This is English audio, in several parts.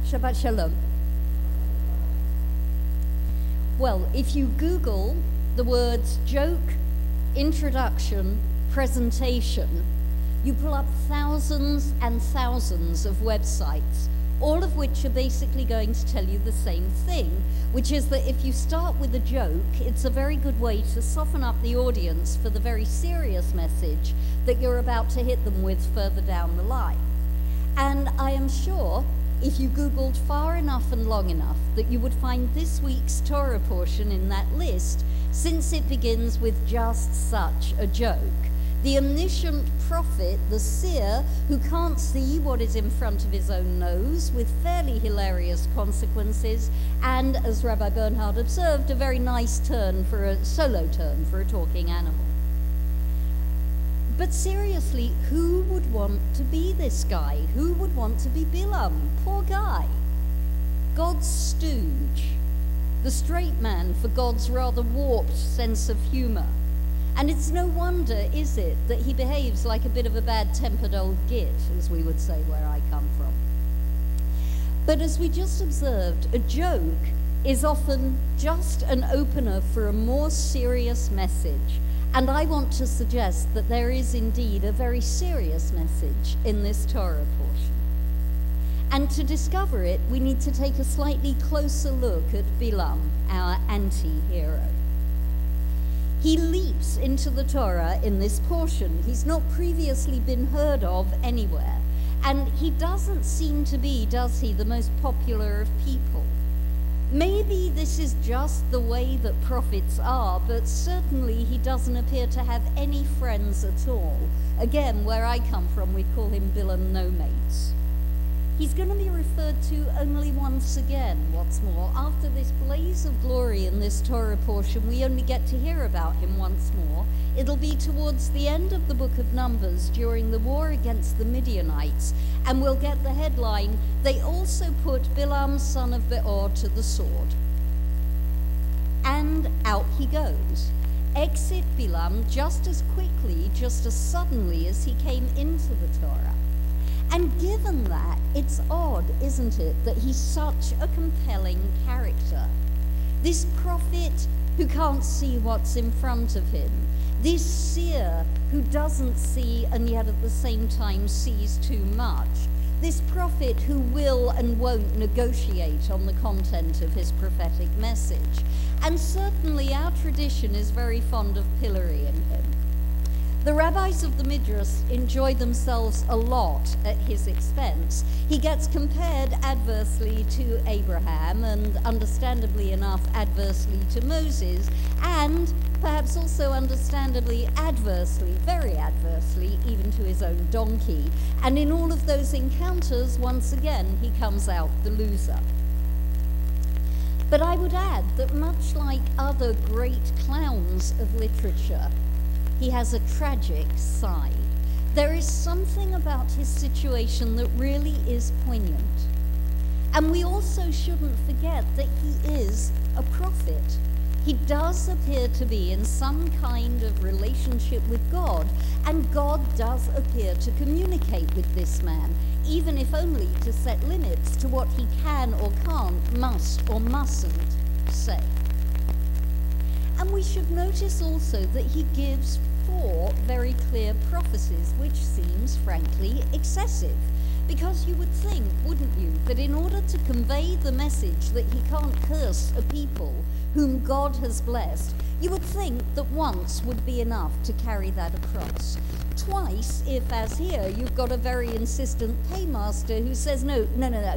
Shabbat Shalom. Well, if you Google the words joke, introduction, presentation, you pull up thousands and thousands of websites, all of which are basically going to tell you the same thing, which is that if you start with a joke, it's a very good way to soften up the audience for the very serious message that you're about to hit them with further down the line. And I am sure if you Googled far enough and long enough that you would find this week's Torah portion in that list, since it begins with just such a joke. The omniscient prophet, the seer, who can't see what is in front of his own nose, with fairly hilarious consequences, and, as Rabbi Bernhard observed, a very nice turn for a solo turn for a talking animal. But seriously, who would want to be this guy? Who would want to be Bilam? Poor guy. God's stooge. The straight man for God's rather warped sense of humor. And it's no wonder, is it, that he behaves like a bit of a bad-tempered old git, as we would say where I come from. But as we just observed, a joke is often just an opener for a more serious message. And I want to suggest that there is indeed a very serious message in this Torah portion. And to discover it, we need to take a slightly closer look at Bilam, our anti-hero. He leaps into the Torah in this portion. He's not previously been heard of anywhere. And he doesn't seem to be, does he, the most popular of people. Maybe this is just the way that prophets are, but certainly he doesn't appear to have any friends at all. Again, where I come from, we call him Bilam No Mates. He's going to be referred to only once again, what's more. After this blaze of glory in this Torah portion, we only get to hear about him once more. It'll be towards the end of the book of Numbers during the war against the Midianites, and we'll get the headline, "They also put Bilam son of Beor to the sword." And out he goes. Exit Bilam just as quickly, just as suddenly as he came into the Torah. And given that, it's odd, isn't it, that he's such a compelling character. This prophet who can't see what's in front of him, this seer who doesn't see and yet at the same time sees too much, this prophet who will and won't negotiate on the content of his prophetic message. And certainly our tradition is very fond of pillorying him. The rabbis of the Midrash enjoy themselves a lot at his expense. He gets compared adversely to Abraham and, understandably enough, adversely to Moses, and perhaps also understandably adversely, very adversely, even to his own donkey. And in all of those encounters, once again, he comes out the loser. But I would add that much like other great clowns of literature, he has a tragic side. There is something about his situation that really is poignant. And we also shouldn't forget that he is a prophet. He does appear to be in some kind of relationship with God, and God does appear to communicate with this man, even if only to set limits to what he can or can't, must or mustn't say. And we should notice also that he gives 4 very clear prophecies, which seems, frankly, excessive. Because you would think, wouldn't you, that in order to convey the message that he can't curse a people whom God has blessed, you would think that once would be enough to carry that across. Twice, if, as here, you've got a very insistent paymaster who says, no,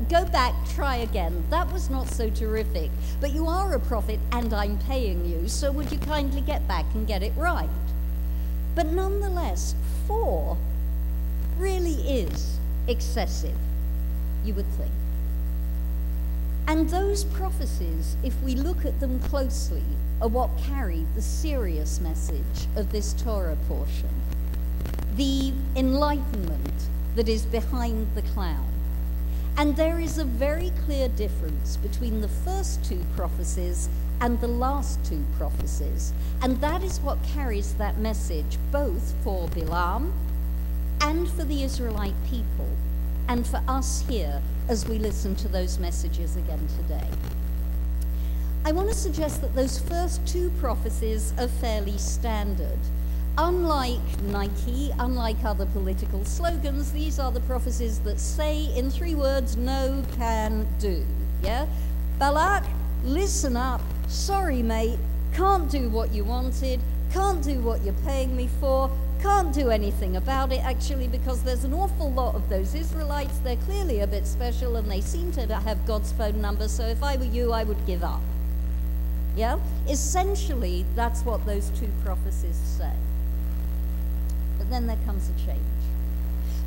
go back, try again. That was not so terrific. But you are a prophet and I'm paying you, so would you kindly get back and get it right? But nonetheless, 4 really is excessive, you would think. And those prophecies, if we look at them closely, are what carry the serious message of this Torah portion. The enlightenment that is behind the clown. And there is a very clear difference between the first 2 prophecies and the last 2 prophecies. And that is what carries that message both for Bilam and for the Israelite people. and for us here as we listen to those messages again today. I want to suggest that those first two prophecies are fairly standard. Unlike Nike, unlike other political slogans, these are the prophecies that say in 3 words, no, can, do. Yeah? Balak, listen up. Sorry, mate. Can't do what you wanted. Can't do what you're paying me for. Can't do anything about it, actually, because there's an awful lot of those Israelites. They're clearly a bit special, and they seem to have God's phone number, so if I were you, I would give up. Yeah? Essentially, that's what those two prophecies say. But then there comes a change.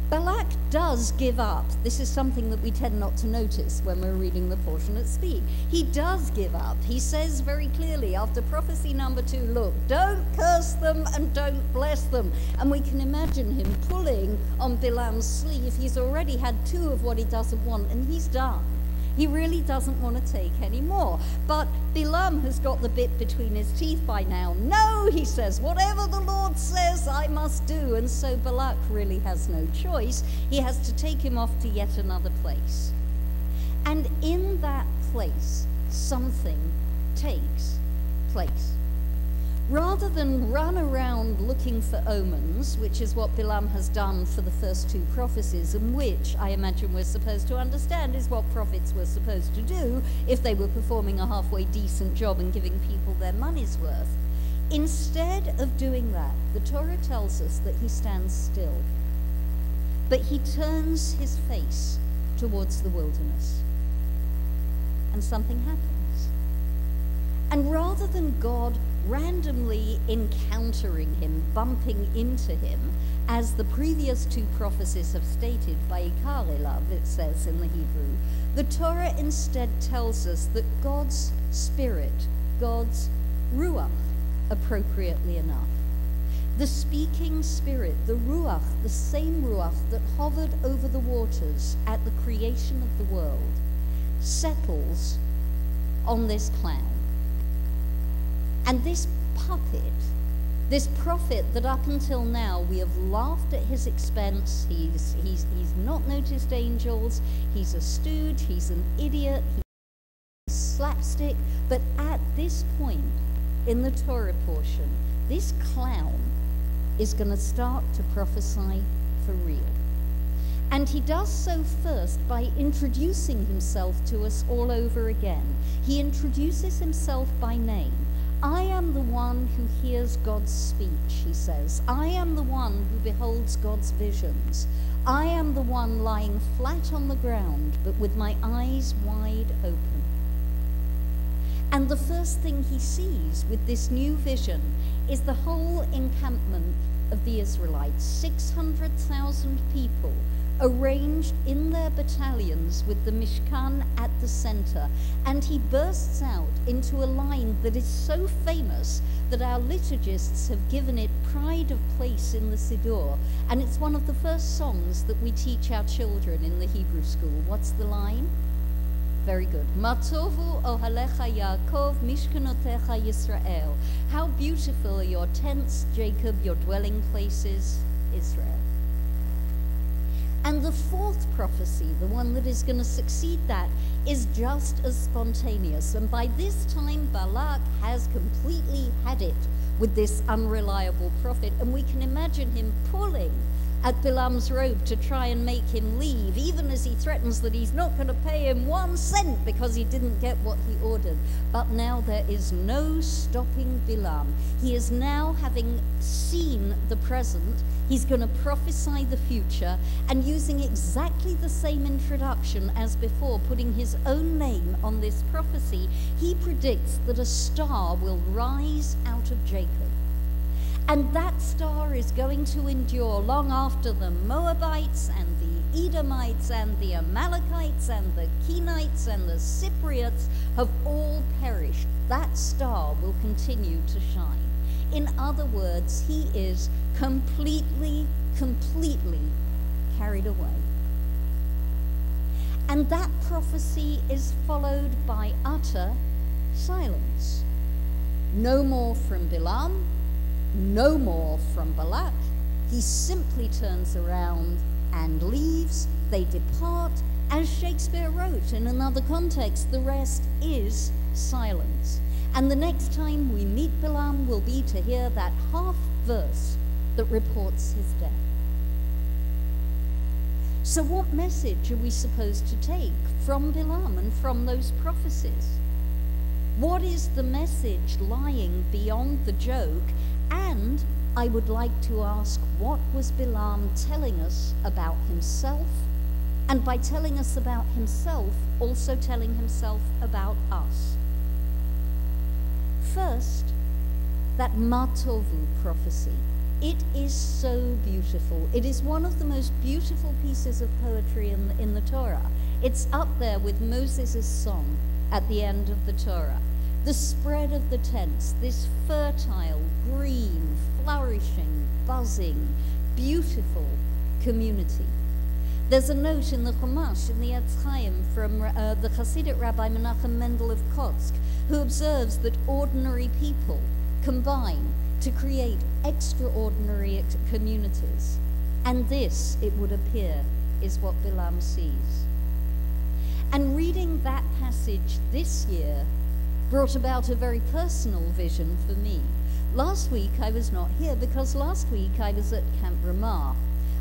Balak does give up. This is something that we tend not to notice when we're reading the portion at speed. He does give up. He says very clearly after prophecy number 2, look, don't curse them and don't bless them. And we can imagine him pulling on Bilam's sleeve. He's already had 2 of what he doesn't want, and he's done. He really doesn't want to take any more. But Bilam has got the bit between his teeth by now. No, he says, whatever the Lord says, I must do. And so Balak really has no choice. He has to take him off to yet another place. And in that place, something takes place. Rather than run around looking for omens, which is what Bilam has done for the first 2 prophecies, and which I imagine we're supposed to understand is what prophets were supposed to do if they were performing a halfway decent job and giving people their money's worth. Instead of doing that, the Torah tells us that he stands still, but he turns his face towards the wilderness, and something happens. And rather than God randomly encountering him, bumping into him, as the previous 2 prophecies have stated, by Ikar Elav, it says in the Hebrew, the Torah instead tells us that God's Spirit, God's Ruach, appropriately enough, the speaking Spirit, the Ruach, the same Ruach that hovered over the waters at the creation of the world, settles on this cloud. And this puppet, this prophet that up until now we have laughed at his expense, he's not noticed angels, he's a stooge, he's an idiot, he's slapstick, but at this point in the Torah portion, this clown is going to start to prophesy for real. And he does so first by introducing himself to us all over again. He introduces himself by name. I am the one who hears God's speech, he says. I am the one who beholds God's visions. I am the one lying flat on the ground, but with my eyes wide open. And the first thing he sees with this new vision is the whole encampment of the Israelites, 600,000 people, arranged in their battalions with the Mishkan at the center, and he bursts out into a line that is so famous that our liturgists have given it pride of place in the Siddur, and it's one of the first songs that we teach our children in the Hebrew school. What's the line? Very good. Matovu ohalecha Yaakov, mishkanotecha Yisrael. How beautiful are your tents, Jacob, your dwelling places, Israel. And the 4th prophecy, the one that is going to succeed that, is just as spontaneous. And by this time, Balak has completely had it with this unreliable prophet. And we can imagine him pulling at Bilam's robe to try and make him leave, even as he threatens that he's not going to pay him 1 cent because he didn't get what he ordered. But now there is no stopping Bilam. He is now, having seen the present, he's going to prophesy the future, and using exactly the same introduction as before, putting his own name on this prophecy, he predicts that a star will rise out of Jacob. And that star is going to endure long after the Moabites and the Edomites and the Amalekites and the Kenites and the Cypriots have all perished. That star will continue to shine. In other words, he is completely carried away. And that prophecy is followed by utter silence. No more from Bilam, no more from Balak. He simply turns around and leaves they depart. As Shakespeare wrote in another context, the rest is silence. And the next time we meet Bilam will be to hear that half verse that reports his death. So what message are we supposed to take from Bilam and from those prophecies? What is the message lying beyond the joke? And I would like to ask, what was Bilam telling us about himself? And by telling us about himself, also telling himself about us. First, that Matovu prophecy. It is so beautiful. It is one of the most beautiful pieces of poetry in the Torah. It's up there with Moses' song at the end of the Torah. The spread of the tents, this fertile, green, flourishing, buzzing, beautiful community. There's a note in the Chumash, in the Etz Chaim, from the Hasidic Rabbi Menachem Mendel of Kotsk, who observes that ordinary people combine to create extraordinary communities. And this, it would appear, is what Bilam sees. And reading that passage this year brought about a very personal vision for me. Last week I was not here because last week I was at Camp Ramah,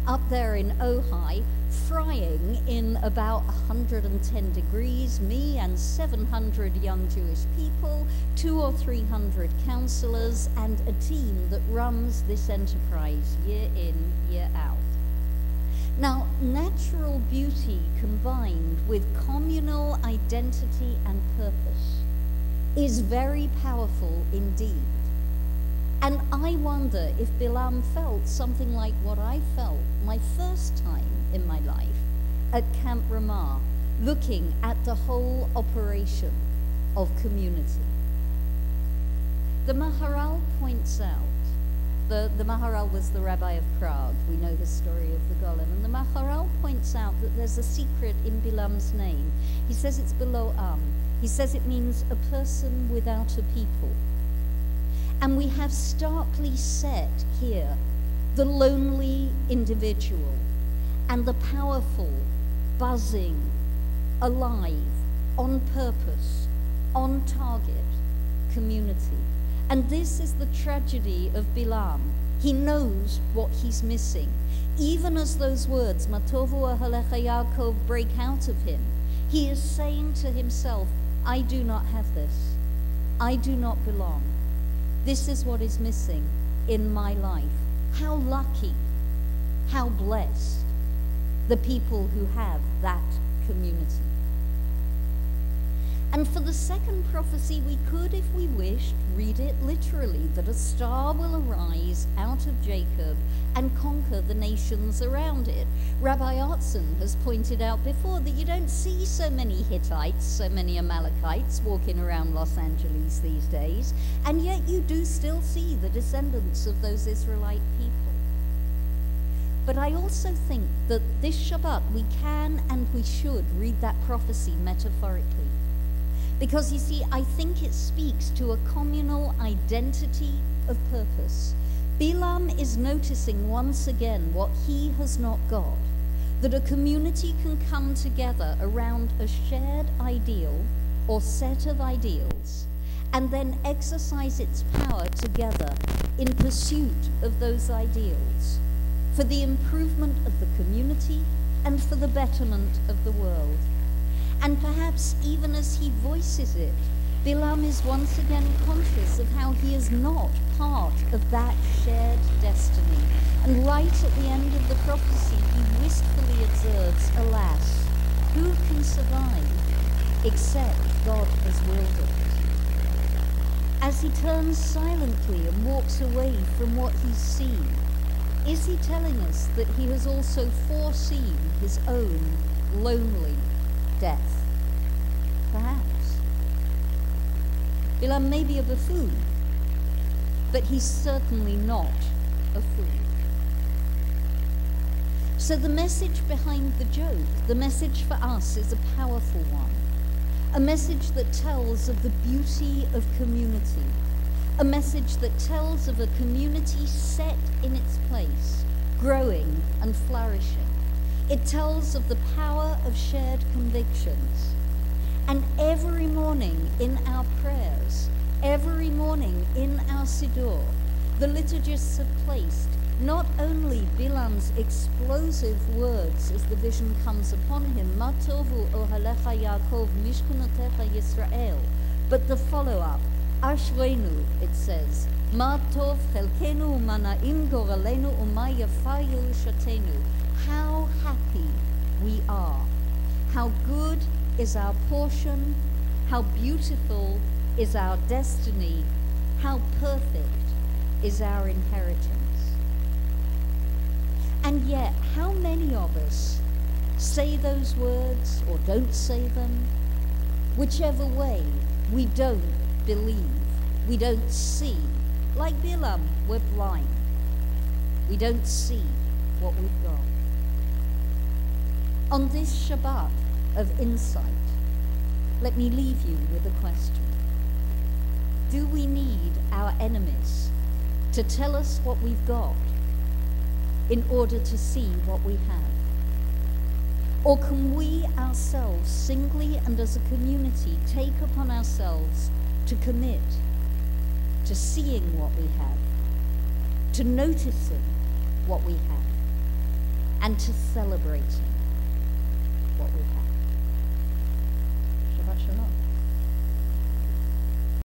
up there in Ojai, frying in about 110 degrees, me and 700 young Jewish people, 200 or 300 counselors, and a team that runs this enterprise year in, year out. Now, natural beauty combined with communal identity and purpose is very powerful indeed. And I wonder if Bilam felt something like what I felt my first time in my life at Camp Ramah, looking at the whole operation of community. The Maharal points out, the Maharal was the Rabbi of Prague, we know his story of the Golem, and the Maharal points out that there's a secret in Bilam's name. He says it's below He says it means a person without a people. And we have starkly set here the lonely individual and the powerful, buzzing, alive, on purpose, on target community. And this is the tragedy of Bilam. He knows what he's missing. Even as those words, Matovu Ahalecha Yaakov, break out of him, he is saying to himself, I do not have this. I do not belong. This is what is missing in my life. How lucky, how blessed the people who have that community. And for the second prophecy, we could, if we wished, read it literally, that a star will arise out of Jacob and conquer the nations around it. Rabbi Artson has pointed out before that you don't see so many Hittites, so many Amalekites walking around Los Angeles these days, and yet you do still see the descendants of those Israelite people. But I also think that this Shabbat we can and we should read that prophecy metaphorically. Because you see, I think it speaks to a communal identity of purpose. Bilam is noticing once again what he has not got, that a community can come together around a shared ideal or set of ideals, and then exercise its power together in pursuit of those ideals, for the improvement of the community and for the betterment of the world. And perhaps even as he voices it, Bilam is once again conscious of how he is not part of that shared destiny. And right at the end of the prophecy, he wistfully observes, alas, who can survive except God has willed it? As he turns silently and walks away from what he's seen, is he telling us that he has also foreseen his own lonely death? Perhaps. Bilam may be a buffoon, but he's certainly not a fool. So the message behind the joke, the message for us, is a powerful one. A message that tells of the beauty of community. A message that tells of a community set in its place, growing and flourishing. It tells of the power of shared convictions. And every morning in our prayers, every morning in our Siddur, the liturgists have placed not only Bilam's explosive words as the vision comes upon him, Ma tovu ohalecha Yaakov mishkanotecha Yisrael, but the follow-up, Ashreinu, it says, Ma tov chelkenu u'mana'im goralenu u'ma yafa yerushatenu. How happy we are. How good is our portion. How beautiful is our destiny. How perfect is our inheritance. And yet, how many of us say those words or don't say them? Whichever way, we don't believe. We don't see. Like Bilam, we're blind. We don't see what we've got. On this Shabbat of insight, let me leave you with a question. Do we need our enemies to tell us what we've got in order to see what we have? Or can we ourselves, singly and as a community, take upon ourselves to commit to seeing what we have, to noticing what we have, and to celebrating what we have? Shabbat Shalom.